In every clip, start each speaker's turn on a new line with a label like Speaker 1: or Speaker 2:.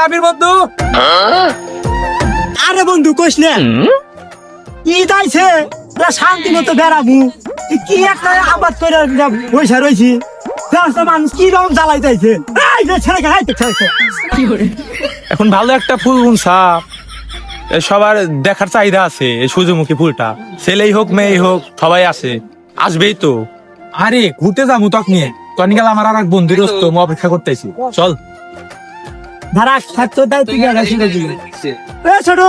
Speaker 1: আবির বন্ধু।
Speaker 2: আরে বন্ধু কইস না কি যাইছে শান্তি মতো বেড়াবো কি একটা আবাদ করে পয়সা রয়েছি মানুষ কি রকম জ্বালাই যাইছে
Speaker 1: এখন ভালো একটা ফুল সাপ সবার দেখার চাহিদা আছে। এই সূর্যমুখী ফুলটা ছেলেই হোক মেয়েই হোক সবাই আছে, আসবেই তো। আরে ঘুরতে যাবো তখন নিয়ে তখন গেল আমার আর এক বন্ধু রস্ত অপেক্ষা করতেছি, চল।
Speaker 2: ধারা খেত দায়িত্ব ছোট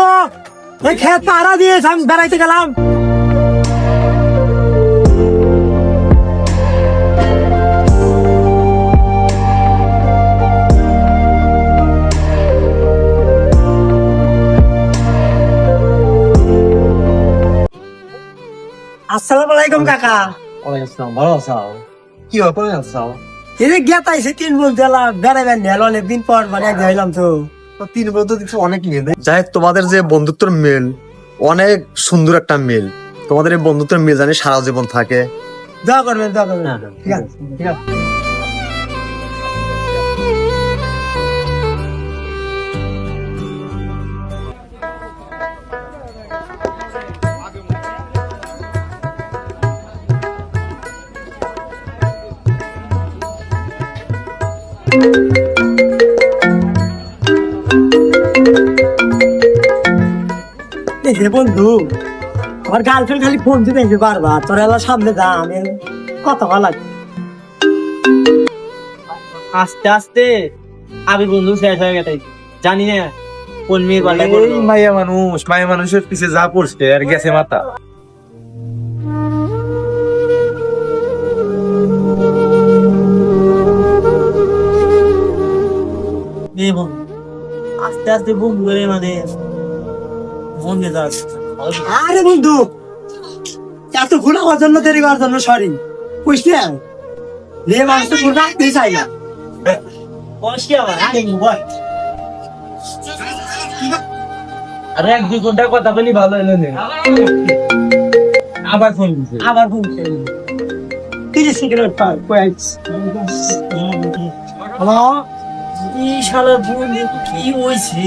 Speaker 2: ওই খেত পাহারা দিয়ে আমি বেড়াইতে গেলাম। আসসালামু আলাইকুম কাকা।
Speaker 3: ভালো আছো? কি ব্যাপার আছো?
Speaker 2: এই যে গেতাইছে 3 বছর গেলাম বেড়াইবেন অনেকদিন পর মানে এক যাইলাম তো
Speaker 3: 3 বছর দেখছি অনেক মিল। যাই হোক, তোমাদের যে বন্ধুত্বের মিল অনেক সুন্দর একটা মিল। তোমাদের এই বন্ধুত্বের মিল জানি সারা জীবন থাকে।
Speaker 2: দোয়া করবেন ঠিক আছে ঠিক আছে। হে বন্ধু, আমার গার্লফ্রেন্ড খালি ফোন দিতে বারবার তোর এলা সামনে যা, আমি কত ভালো লাগে।
Speaker 4: আস্তে আস্তে আমি বন্ধু শেষ হয়ে গেছে, জানি না কোন মেয়ের পাল্লায়
Speaker 1: এই
Speaker 4: পড়বো।
Speaker 1: মায়া মানুষের পিছে যা পড়ছে আর গেছে মাথা।
Speaker 4: এই বন্ধু, আস্তে আস্তে বন্ধু করে মানে মন দিয়ে যাচ্ছে।
Speaker 2: আরে বন্ধু এত ঘুরা হওয়ার জন্য দেরি করার জন্য সরি বুঝলি, রে মানুষ তো ঘুরে রাখতেই চাই না।
Speaker 4: বসি আবার আরে মোবাইল আরে 1-2 ঘন্টা কথা বলি ভালো হলো না। আবার ফোন দিছে।
Speaker 2: কি যে সিগারেট পাই কইছ হ্যালো
Speaker 4: এই শালা বন্ধু কি হইছে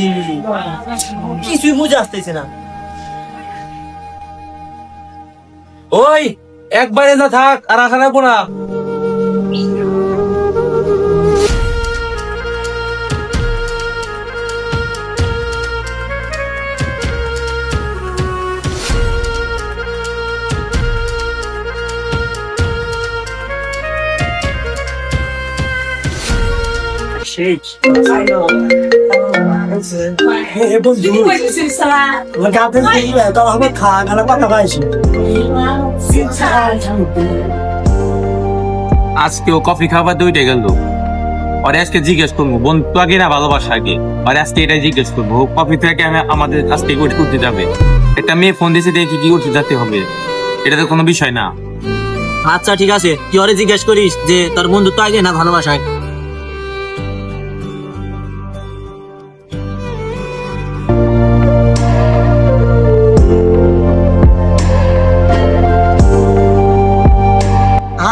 Speaker 4: কিছুই বুঝে আসতেছে না।
Speaker 1: ওই একবারে না থাক আর আশা রাখবো না।
Speaker 2: সেই হে বন্ধু আমার গার্লফ্রেন্ড তো আমার খান আর কথা পাইছি
Speaker 1: আজকেও কফি খাবার দুইটা গেল। আর আজকে জিজ্ঞেস করবো বন্ধু আগে না ভালোবাসা আগে, আর আজকে এটাই জিজ্ঞেস করবো কফি থেকে আমাদের আজকে উঠতে যাবে। একটা মেয়ে ফোন দিয়েছে দেখি কি উঠতে যেতে হবে, এটা তো কোনো বিষয় না।
Speaker 4: আচ্ছা ঠিক আছে, তুই ওরে জিজ্ঞেস করিস যে তোর বন্ধু তো আগে না ভালোবাসা।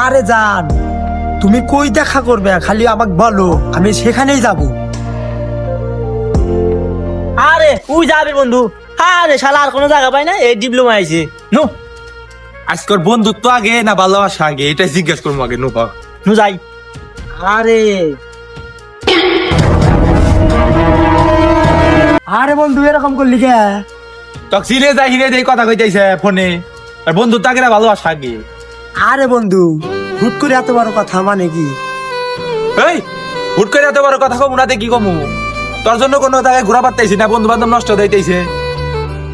Speaker 2: আরে জান তুমি কই দেখা করবে খালি আমাকে বলো, আমি সেখানেই যাব।
Speaker 4: আরে তুই যাবি বন্ধু, আরে শালা আর কোনো জায়গা পাই না, এই ডিপ্লোমা আইছে নো।
Speaker 1: আজকের বন্ধুত্ব আগে না ভালোবাসা আগে এটাই জিজ্ঞেস করবো আগে নো
Speaker 4: নু যাই। আরে
Speaker 2: আরে বন্ধু এরকম করলি কে?
Speaker 1: তখন সিরে যাই হিরে দেই কথা কইতেছে ফোনে, আর বন্ধুত্ব আগে না ভালোবাসা আগে।
Speaker 2: আরে বন্ধু হুট করে এত বড় কথা মানে কি?
Speaker 1: এই হুট করে এত বড় কথা কমু না কি কমু? তোর জন্য কোনো জায়গায় ঘোরা পারতেছি না, বন্ধু বান্ধব নষ্ট দিতেছে।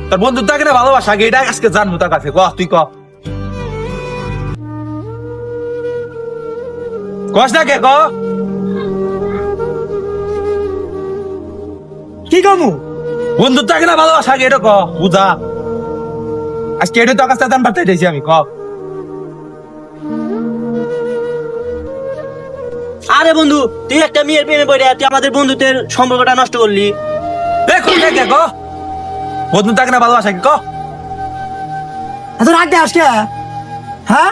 Speaker 1: তোর বন্ধুত্ব আগে না ভালোবাসা আগে এটা আজকে জানবো তার কাছে। তুই কস না কে
Speaker 2: কি কমু?
Speaker 1: বন্ধুত্ব আগে না ভালোবাসা আগে এটা বুঝা। আজকে এটা তোর কাছে জান পারতেছি আমি
Speaker 4: আরে বন্ধু, তুই একটা মেয়ের প্রেমে পড়ে তুই আমাদের বন্ধুত্বের সম্পর্কটা নষ্ট করলি।
Speaker 1: বন্ধু তাকে না ভালোবাসা কি
Speaker 2: এত রাগ দে আজকে, হ্যাঁ?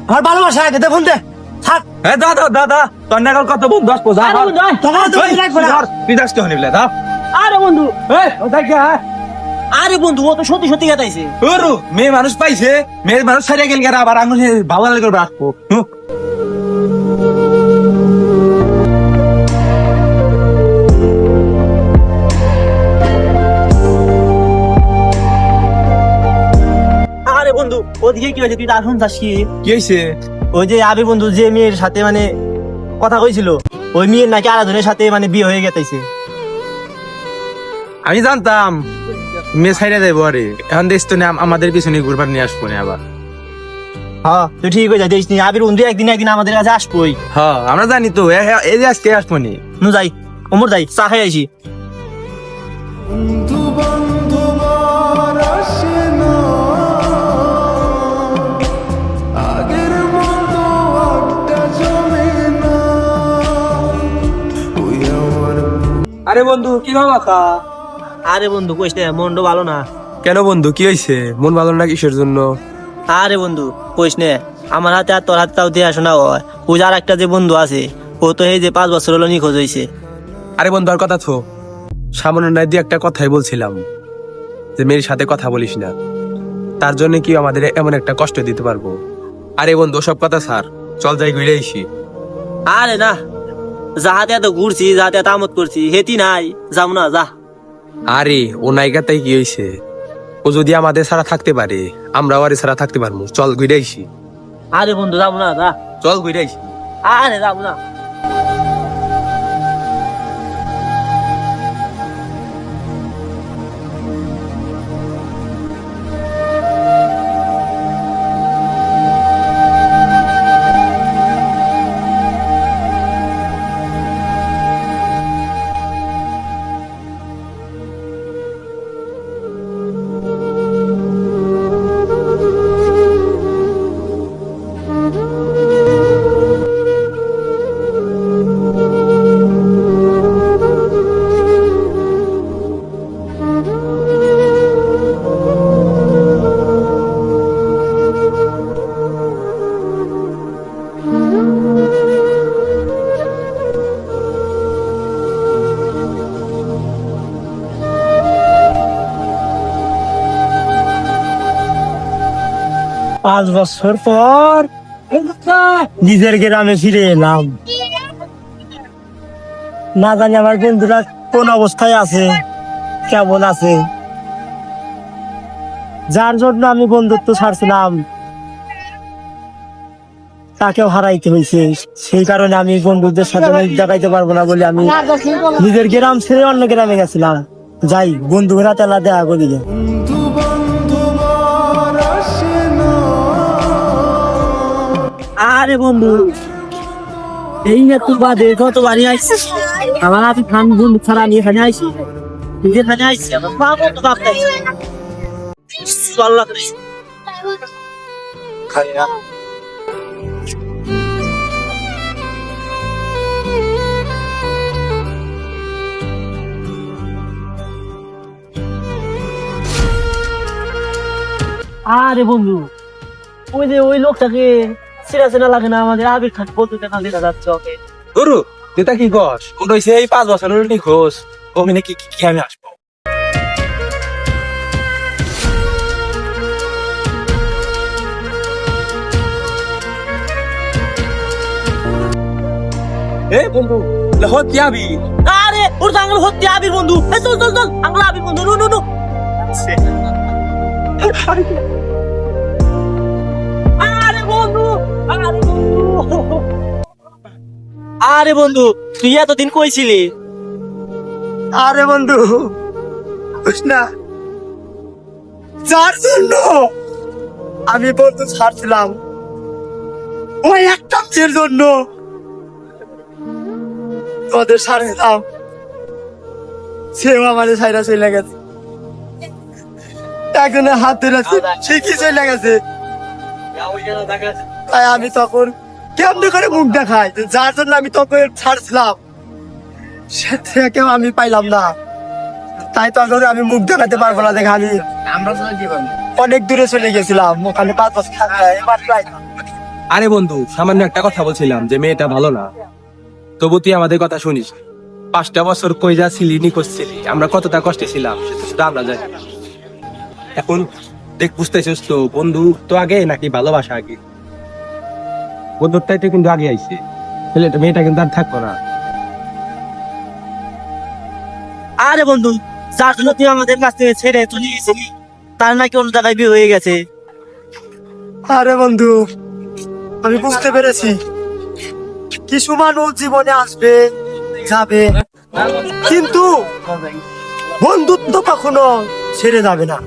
Speaker 2: আমার ভালোবাসা আগে দে ফোন দে। থাক
Speaker 1: দাদা দাদা তোর নাগাল কত বন্ধু আসবো যা
Speaker 2: আরে বন্ধু, তোকে তো মনে রাখবো না।
Speaker 1: বিদাস কে হনিবলে দাও
Speaker 2: আরে বন্ধু
Speaker 4: আরে বন্ধু ও তো সত্যি সত্যি গেতাইছে।
Speaker 1: ওরু মেয়ে মানুষ পাইছে মেয়ে মানুষ ছাড়িয়ে গেল গেরা আবার আঙুল ভালো লাগে রাখবো
Speaker 4: আরে বন্ধু ওদিকে কি হয়েছে তুই তার শুনছাস কি?
Speaker 1: কি হয়েছে
Speaker 4: ওই যে আবির বন্ধু যে মেয়ের সাথে মানে কথা কইছিল ওই মেয়ের নাকি আরাধনের সাথে মানে বিয়ে হয়ে গেতাইছে।
Speaker 1: আমি জানতাম মেয়ে ছাইড়ে যাইবো আরে এখন দেখতো না আমাদের পিছনে ঘুরবার নিয়ে আসবো না আবার
Speaker 4: হ্যাঁ তুই ঠিক হয়ে যাইতিস নি আবির বন্ধু একদিন একদিন আমাদের কাছে আসবোই।
Speaker 1: হ্যাঁ আমরা জানি তো এই যে আজকে আসবো নি
Speaker 4: নু যাই ওমর যাই চা খাই আইছি।
Speaker 1: আরে বন্ধু কি ভাবা
Speaker 4: আরে বন্ধু কইস না মনটা ভালো না।
Speaker 1: কেন বন্ধু কি হয়েছে মন ভালো না কিসের জন্য
Speaker 4: আরে বন্ধু কইস না আমার হাতে আর তোর হাতে তাও দিয়ে আসো না হয় ও যার একটা যে বন্ধু আছে ও তো এই যে 5 বছর হলো নিখোঁজ হয়েছে।
Speaker 1: আরে বন্ধু আর কথা তো সামান্য নাই দিয়ে একটা কথাই বলছিলাম যে মেয়ের সাথে কথা বলিস না তার জন্য কি আমাদের এমন একটা কষ্ট দিতে পারবো আরে বন্ধু সব কথা স্যার চল যাই ঘুরে আইসি
Speaker 4: আরে না যাহাতে এত ঘুরছি যাহাতে এত আমোদ করছি হেতি নাই যাম না যা।
Speaker 1: আরে ও নায়িকাটাই কি হয়েছে ও যদি আমাদের ছাড়া থাকতে পারে আমরাও আরে ছাড়া থাকতে পারবো চল ঘুরে আইসি
Speaker 4: আরে বন্ধু যাম না যা।
Speaker 1: চল ঘুরে আইসি
Speaker 4: আরে যাম না।
Speaker 2: পাঁচ বছর পর নিজের গ্রামে ফিরে এলাম। না জানি আমার বন্ধুরা কোন অবস্থায় আছে কেমন আছে, যার জন্য আমি বন্ধুত্ব ছাড়ছিলাম তাকেও হারাইতে হয়েছে। সেই কারণে আমি বন্ধুদের সাথে মুখ দেখাইতে পারবো না বলে আমি নিজের গ্রাম ছেড়ে অন্য গ্রামে গেছিলাম। যাই বন্ধুরা তেলা দেখা করি গে।
Speaker 4: আরে বন্ধু এই না তুই বাদে কত বাড়ি আইছি আমার আমি খান বন্ধু ছাড়া নিয়ে এখানে আইছি নিজে এখানে আইছি আমার বাবা তো ভাবতাই আল্লাহ করে খাইয়া আরে বন্ধু ওই যে ওই লোকটাকে চেনা চেনা লাগে না আমাদের আবির খান বলতে দেখা দেখা যাচ্ছে ওকে।
Speaker 1: গরু তুই তা কি কস ও রয়েছে এই 5 বছর হলো নিখোঁজ ও মিনে কি কি আমি আসবো এ বন্ধু লহত যাবি
Speaker 4: আরে ওর তো আঙ্গুল হচ্ছে আবির বন্ধু এই চল চল চল আঙ্গুল আবির বন্ধু নো নো নো আরে বন্ধু আরে বন্ধু তুই এতদিন কইছিলি?
Speaker 2: আরে বন্ধু বুঝ না, যার জন্য আমি বন্ধু ছাড়ছিলাম ওই একটা মেয়ের জন্য তোদের ছাড়ছিলাম, সেও আমাদের সাইরা চলে গেছে। একজনের হাত ধরেছে ঠিকই চলে গেছে। তাই আমি তখন কেমনি করে মুখ দেখাই যার জন্য আমি তোকে ছাড়ছিলাম সে থেকেও আমি পাইলাম না। তাই তখন আমি মুখ দেখাতে পারবো না, দেখে আমি অনেক দূরে চলে গেছিলাম। ওখানে 5 বছর থাকা এবার
Speaker 1: আরে বন্ধু, সামান্য একটা কথা বলছিলাম যে মেয়েটা ভালো না, তবু তুই আমাদের কথা শুনিস। 5টা বছর কই যাচ্ছিলি, নি করছিলি, আমরা কতটা কষ্টে ছিলাম সেটা শুধু আমরা জানি। এখন দেখ, বুঝতেছিস তো, বন্ধু তো আগে নাকি ভালোবাসা আগে? বন্ধুটাই তো কিন্তু আগে আইছে, ছেলেটা মেয়েটা কিন্তু আর থাকবো না।
Speaker 4: আরে বন্ধু, যার জন্য তুই আমাদের কাছ থেকে ছেড়ে চলে গেছিলি, তার নাকি অন্য জায়গায় বিয়ে হয়ে গেছে।
Speaker 2: আরে বন্ধু, আমি বুঝতে পেরেছি কিছু মানুষ জীবনে আসবে যাবে, কিন্তু বন্ধুত্ব কখনো ছেড়ে যাবে না।